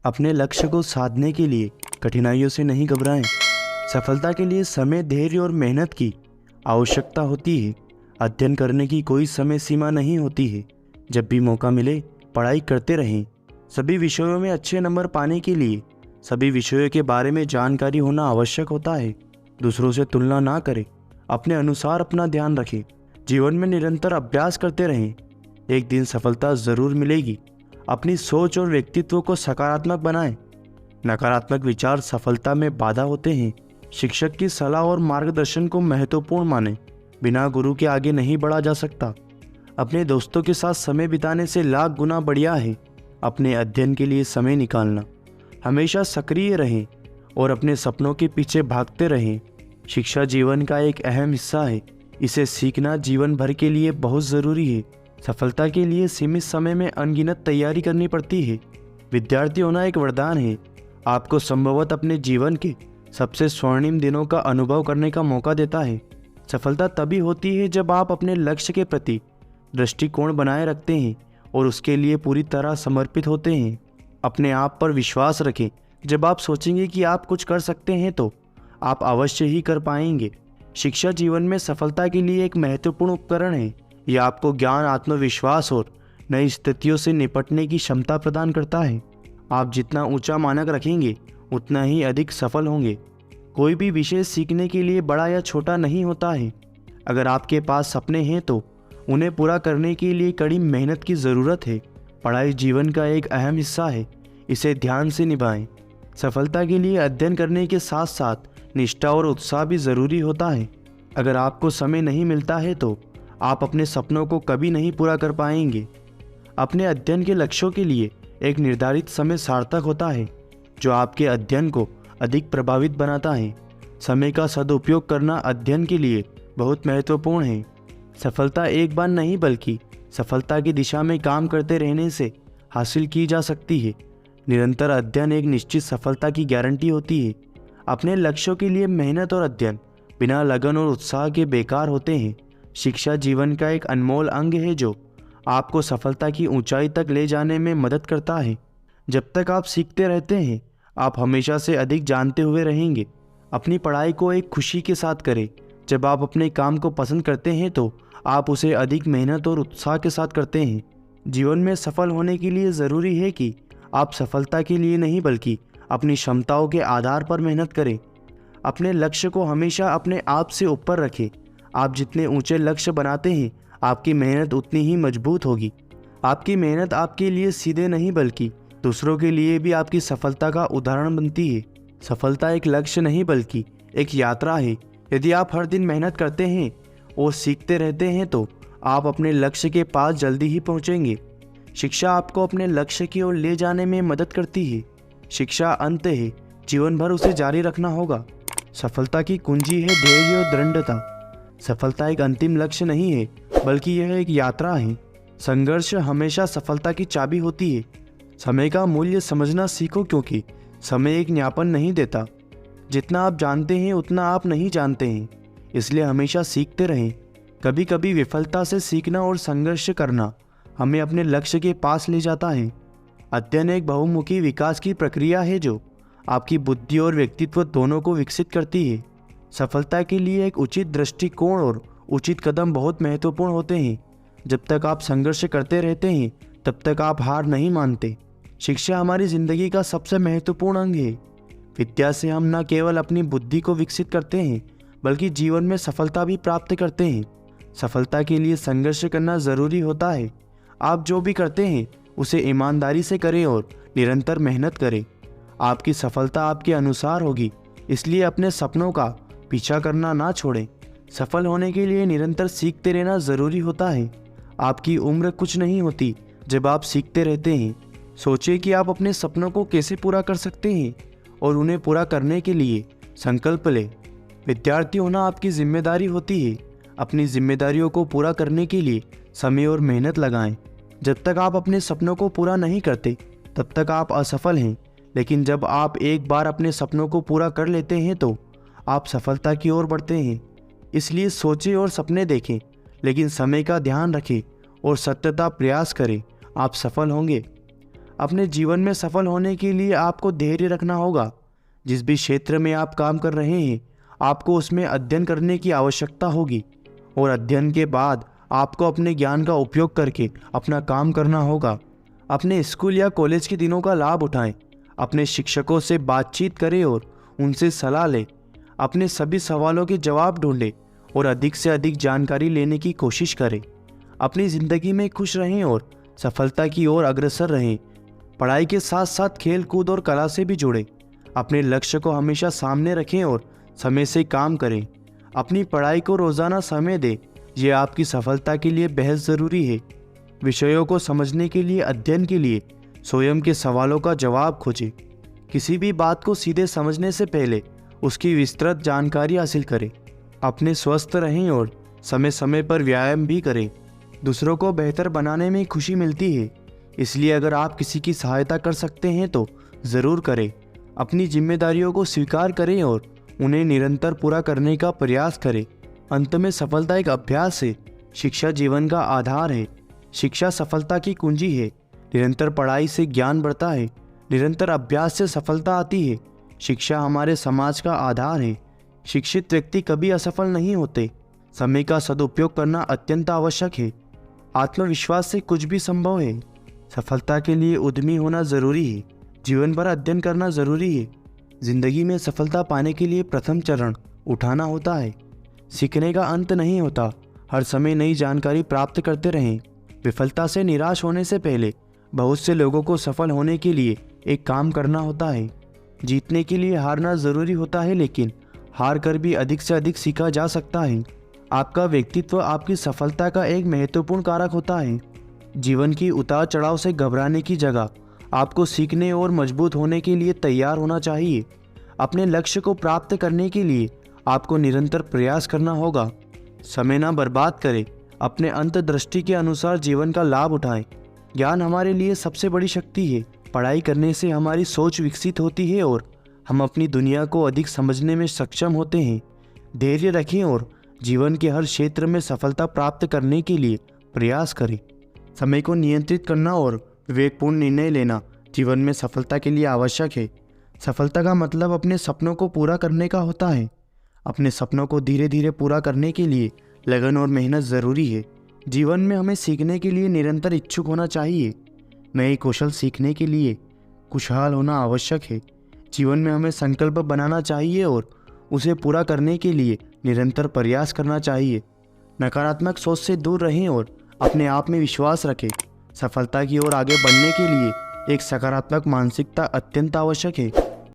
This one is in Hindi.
अपने लक्ष्य को साधने के लिए कठिनाइयों से नहीं घबराएं। सफलता के लिए समय, धैर्य और मेहनत की आवश्यकता होती है। अध्ययन करने की कोई समय सीमा नहीं होती है। जब भी मौका मिले पढ़ाई करते रहें। सभी विषयों में अच्छे नंबर पाने के लिए सभी विषयों के बारे में जानकारी होना आवश्यक होता है। दूसरों से तुलना ना करें। अपने अनुसार अपना ध्यान रखें। जीवन में निरंतर अभ्यास करते रहें। एक दिन सफलता ज़रूर मिलेगी। अपनी सोच और व्यक्तित्व को सकारात्मक बनाएं। नकारात्मक विचार सफलता में बाधा होते हैं। शिक्षक की सलाह और मार्गदर्शन को महत्वपूर्ण मानें। बिना गुरु के आगे नहीं बढ़ा जा सकता। अपने दोस्तों के साथ समय बिताने से लाख गुना बढ़िया है अपने अध्ययन के लिए समय निकालना। हमेशा सक्रिय रहें और अपने सपनों के पीछे भागते रहें। शिक्षा जीवन का एक अहम हिस्सा है। इसे सीखना जीवन भर के लिए बहुत ज़रूरी है। सफलता के लिए सीमित समय में अनगिनत तैयारी करनी पड़ती है। विद्यार्थी होना एक वरदान है। आपको संभवतः अपने जीवन के सबसे स्वर्णिम दिनों का अनुभव करने का मौका देता है। सफलता तभी होती है जब आप अपने लक्ष्य के प्रति दृष्टिकोण बनाए रखते हैं और उसके लिए पूरी तरह समर्पित होते हैं। अपने आप पर विश्वास रखें। जब आप सोचेंगे कि आप कुछ कर सकते हैं तो आप अवश्य ही कर पाएंगे। शिक्षा जीवन में सफलता के लिए एक महत्वपूर्ण उपकरण है। यह आपको ज्ञान, आत्मविश्वास और नई स्थितियों से निपटने की क्षमता प्रदान करता है। आप जितना ऊंचा मानक रखेंगे उतना ही अधिक सफल होंगे। कोई भी विषय सीखने के लिए बड़ा या छोटा नहीं होता है। अगर आपके पास सपने हैं तो उन्हें पूरा करने के लिए कड़ी मेहनत की ज़रूरत है। पढ़ाई जीवन का एक अहम हिस्सा है। इसे ध्यान से निभाएं। सफलता के लिए अध्ययन करने के साथ साथ निष्ठा और उत्साह भी ज़रूरी होता है। अगर आपको समय नहीं मिलता है तो आप अपने सपनों को कभी नहीं पूरा कर पाएंगे। अपने अध्ययन के लक्ष्यों के लिए एक निर्धारित समय सार्थक होता है जो आपके अध्ययन को अधिक प्रभावित बनाता है। समय का सदुपयोग करना अध्ययन के लिए बहुत महत्वपूर्ण है। सफलता एक बार नहीं बल्कि सफलता की दिशा में काम करते रहने से हासिल की जा सकती है। निरंतर अध्ययन एक निश्चित सफलता की गारंटी होती है। अपने लक्ष्यों के लिए मेहनत और अध्ययन बिना लगन और उत्साह के बेकार होते हैं। शिक्षा जीवन का एक अनमोल अंग है जो आपको सफलता की ऊंचाई तक ले जाने में मदद करता है। जब तक आप सीखते रहते हैं आप हमेशा से अधिक जानते हुए रहेंगे। अपनी पढ़ाई को एक खुशी के साथ करें। जब आप अपने काम को पसंद करते हैं तो आप उसे अधिक मेहनत और उत्साह के साथ करते हैं। जीवन में सफल होने के लिए ज़रूरी है कि आप सफलता के लिए नहीं बल्कि अपनी क्षमताओं के आधार पर मेहनत करें। अपने लक्ष्य को हमेशा अपने आप से ऊपर रखें। आप जितने ऊंचे लक्ष्य बनाते हैं आपकी मेहनत उतनी ही मजबूत होगी। आपकी मेहनत आपके लिए सीधे नहीं बल्कि दूसरों के लिए भी आपकी सफलता का उदाहरण बनती है। सफलता एक लक्ष्य नहीं बल्कि एक यात्रा है। यदि आप हर दिन मेहनत करते हैं और सीखते रहते हैं तो आप अपने लक्ष्य के पास जल्दी ही पहुंचेंगे। शिक्षा आपको अपने लक्ष्य की ओर ले जाने में मदद करती है। शिक्षा अंत है, जीवन भर उसे जारी रखना होगा। सफलता की कुंजी है धैर्य और दृढ़ता। सफलता एक अंतिम लक्ष्य नहीं है बल्कि यह एक यात्रा है। संघर्ष हमेशा सफलता की चाबी होती है। समय का मूल्य समझना सीखो क्योंकि समय एक ज्ञापन नहीं देता। जितना आप जानते हैं उतना आप नहीं जानते हैं, इसलिए हमेशा सीखते रहें। कभी कभी विफलता से सीखना और संघर्ष करना हमें अपने लक्ष्य के पास ले जाता है। अध्ययन एक बहुमुखी विकास की प्रक्रिया है जो आपकी बुद्धि और व्यक्तित्व दोनों को विकसित करती है। सफलता के लिए एक उचित दृष्टिकोण और उचित कदम बहुत महत्वपूर्ण होते हैं। जब तक आप संघर्ष करते रहते हैं तब तक आप हार नहीं मानते। शिक्षा हमारी ज़िंदगी का सबसे महत्वपूर्ण अंग है। विद्या से हम न केवल अपनी बुद्धि को विकसित करते हैं बल्कि जीवन में सफलता भी प्राप्त करते हैं। सफलता के लिए संघर्ष करना ज़रूरी होता है। आप जो भी करते हैं उसे ईमानदारी से करें और निरंतर मेहनत करें। आपकी सफलता आपके अनुसार होगी, इसलिए अपने सपनों का पीछा करना ना छोड़ें। सफल होने के लिए निरंतर सीखते रहना ज़रूरी होता है। आपकी उम्र कुछ नहीं होती जब आप सीखते रहते हैं। सोचिए कि आप अपने सपनों को कैसे पूरा कर सकते हैं और उन्हें पूरा करने के लिए संकल्प लें। विद्यार्थी होना आपकी जिम्मेदारी होती है। अपनी जिम्मेदारियों को पूरा करने के लिए समय और मेहनत लगाएं। जब तक आप अपने सपनों को पूरा नहीं करते तब तक आप असफल हैं, लेकिन जब आप एक बार अपने सपनों को पूरा कर लेते हैं तो आप सफलता की ओर बढ़ते हैं। इसलिए सोचें और सपने देखें, लेकिन समय का ध्यान रखें और सत्यता प्रयास करें। आप सफल होंगे। अपने जीवन में सफल होने के लिए आपको धैर्य रखना होगा। जिस भी क्षेत्र में आप काम कर रहे हैं, आपको उसमें अध्ययन करने की आवश्यकता होगी और अध्ययन के बाद आपको अपने ज्ञान का उपयोग करके अपना काम करना होगा। अपने स्कूल या कॉलेज के दिनों का लाभ उठाएं। अपने शिक्षकों से बातचीत करें और उनसे सलाह लें। अपने सभी सवालों के जवाब ढूंढें और अधिक से अधिक जानकारी लेने की कोशिश करें। अपनी ज़िंदगी में खुश रहें और सफलता की ओर अग्रसर रहें। पढ़ाई के साथ साथ खेल कूद और कला से भी जुड़ें। अपने लक्ष्य को हमेशा सामने रखें और समय से काम करें। अपनी पढ़ाई को रोज़ाना समय दें। ये आपकी सफलता के लिए बेहद ज़रूरी है। विषयों को समझने के लिए अध्ययन के लिए स्वयं के सवालों का जवाब खोजें। किसी भी बात को सीधे समझने से पहले उसकी विस्तृत जानकारी हासिल करें। अपने स्वस्थ रहें और समय समय पर व्यायाम भी करें। दूसरों को बेहतर बनाने में खुशी मिलती है, इसलिए अगर आप किसी की सहायता कर सकते हैं तो ज़रूर करें। अपनी जिम्मेदारियों को स्वीकार करें और उन्हें निरंतर पूरा करने का प्रयास करें। अंत में सफलता एक अभ्यास है। शिक्षा जीवन का आधार है। शिक्षा सफलता की कुंजी है। निरंतर पढ़ाई से ज्ञान बढ़ता है। निरंतर अभ्यास से सफलता आती है। शिक्षा हमारे समाज का आधार है। शिक्षित व्यक्ति कभी असफल नहीं होते। समय का सदुपयोग करना अत्यंत आवश्यक है। आत्मविश्वास से कुछ भी संभव है। सफलता के लिए उद्यमी होना ज़रूरी है। जीवन भर अध्ययन करना ज़रूरी है। जिंदगी में सफलता पाने के लिए प्रथम चरण उठाना होता है। सीखने का अंत नहीं होता। हर समय नई जानकारी प्राप्त करते रहें। विफलता से निराश होने से पहले बहुत से लोगों को सफल होने के लिए एक काम करना होता है। जीतने के लिए हारना ज़रूरी होता है, लेकिन हार कर भी अधिक से अधिक सीखा जा सकता है। आपका व्यक्तित्व आपकी सफलता का एक महत्वपूर्ण कारक होता है। जीवन की उतार चढ़ाव से घबराने की जगह आपको सीखने और मजबूत होने के लिए तैयार होना चाहिए। अपने लक्ष्य को प्राप्त करने के लिए आपको निरंतर प्रयास करना होगा। समय ना बर्बाद करें। अपने अंतर्दृष्टि के अनुसार जीवन का लाभ उठाएं। ज्ञान हमारे लिए सबसे बड़ी शक्ति है। पढ़ाई करने से हमारी सोच विकसित होती है और हम अपनी दुनिया को अधिक समझने में सक्षम होते हैं। धैर्य रखें और जीवन के हर क्षेत्र में सफलता प्राप्त करने के लिए प्रयास करें। समय को नियंत्रित करना और विवेकपूर्ण निर्णय लेना जीवन में सफलता के लिए आवश्यक है। सफलता का मतलब अपने सपनों को पूरा करने का होता है। अपने सपनों को धीरे धीरे पूरा करने के लिए लगन और मेहनत ज़रूरी है। जीवन में हमें सीखने के लिए निरंतर इच्छुक होना चाहिए। नए कौशल सीखने के लिए खुशहाल होना आवश्यक है। जीवन में हमें संकल्प बनाना चाहिए और उसे पूरा करने के लिए निरंतर प्रयास करना चाहिए। नकारात्मक सोच से दूर रहें और अपने आप में विश्वास रखें। सफलता की ओर आगे बढ़ने के लिए एक सकारात्मक मानसिकता अत्यंत आवश्यक है।